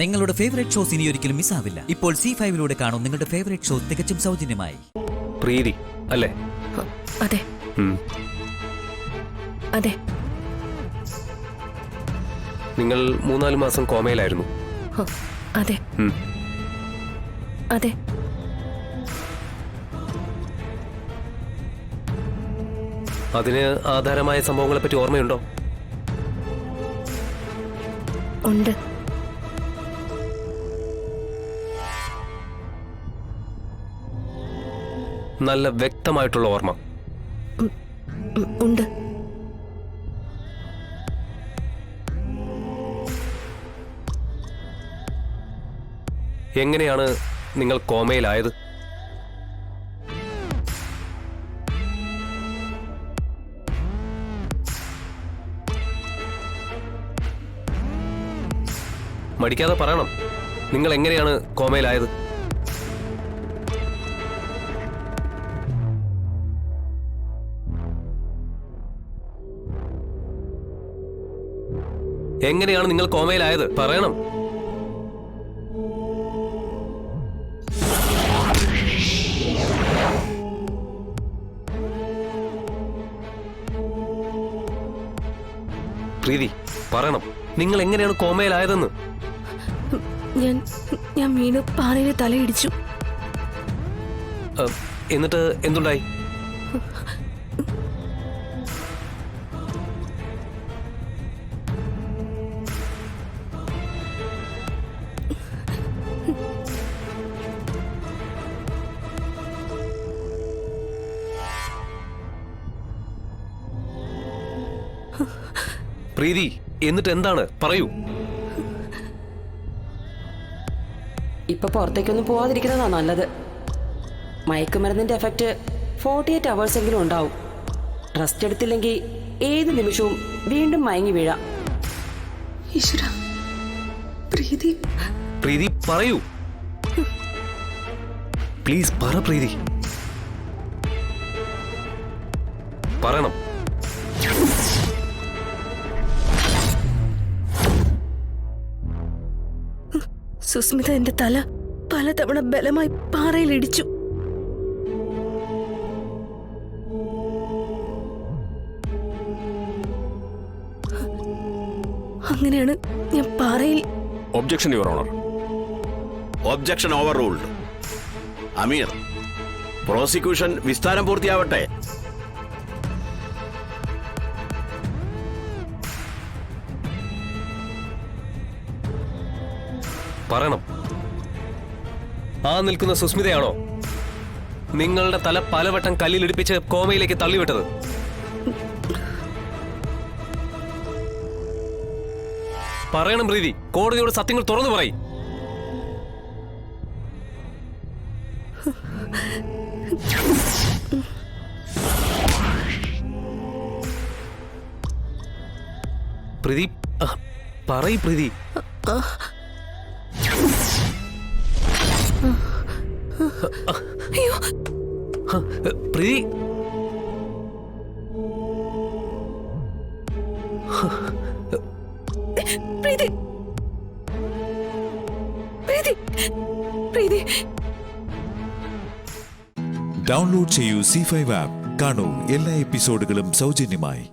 നിങ്ങളുടെ favourite shows ഇനി ഒരിക്കലും മിസ്സാവില്ല. ഇപ്പോൾ C5 കാണും നിങ്ങളുടെ ഫേവറേറ്റ് ഷോ തികച്ചും സൗജന്യമായി. പ്രീതി അല്ലേ? അതെ അതെ. നിങ്ങൾ 3-4 മാസം കോമയിലായിരുന്നു. അതെ അതെ. അതിന് ആധാരമായ സംഭവങ്ങളെ പറ്റി ഓർമ്മയുണ്ടോ? ഉണ്ട്. നല്ല വ്യക്തമായിട്ടുള്ള ഓർമ്മ ഉണ്ട്. എങ്ങനെയാണ് നിങ്ങൾ കോമയിലായത്? മടിക്കാതെ പറയണം, നിങ്ങൾ എങ്ങനെയാണ് കോമയിലായത്? എങ്ങനെയാണ് നിങ്ങൾ കോമയിലായത്? പറയണം. പ്രീതി പറയണം, നിങ്ങൾ എങ്ങനെയാണ് കോമയിലായതെന്ന്. ഞാൻ വീണ് പാറയിൽ തലയിടിച്ചു. എന്നിട്ട് എന്തുണ്ടായി? പ്രീതി എന്നിട്ട് എന്താണ്? പറയൂ. ഇപ്പൊ പുറത്തേക്കൊന്നും പോവാതിരിക്കുന്നതാ നല്ലത്. മയക്കുമരുന്നിന്റെ എഫക്റ്റ് 48 hours എങ്കിലും ഉണ്ടാവും. റെസ്റ്റ് എടുത്തില്ലെങ്കിൽ ഏത് നിമിഷവും വീണ്ടും മയങ്ങി വീഴാം. ഈശ്വരാ, പ്രീതി. പ്രീതി പറയൂ, പ്ലീസ് പറ പ്രീതി, പറയണം. സുസ്മിത എന്റെ തല പലതവണ ബലമായി പാറയിൽ ഇടിച്ചു. അങ്ങനെയാണ് ഞാൻ പാറയിൽ. Objection your honour. Objection overruled. Ameer, prosecution വിസ്താരം പൂർത്തിയാവട്ടെ. പറയണം. ആ നിൽക്കുന്ന സുസ്മിതയാണോ നിങ്ങളുടെ തല പലവട്ടം കല്ലിലിടിപ്പിച്ച് കോമയിലേക്ക് തള്ളിവിട്ടത്? പറയണം പ്രീതി, കോടതിയോട് സത്യങ്ങൾ തുറന്നു പറയും. പ്രീതി പറയ് പ്രീതി. അയ്യോ പ്രീതി. പ്രീതി പ്രീതി പ്രീതി. ഡൗൺലോഡ് ചെയ്യൂ C5 ആപ്പ്. കാണൂ എല്ലാ എപ്പിസോഡുകളും സൗജന്യമായി.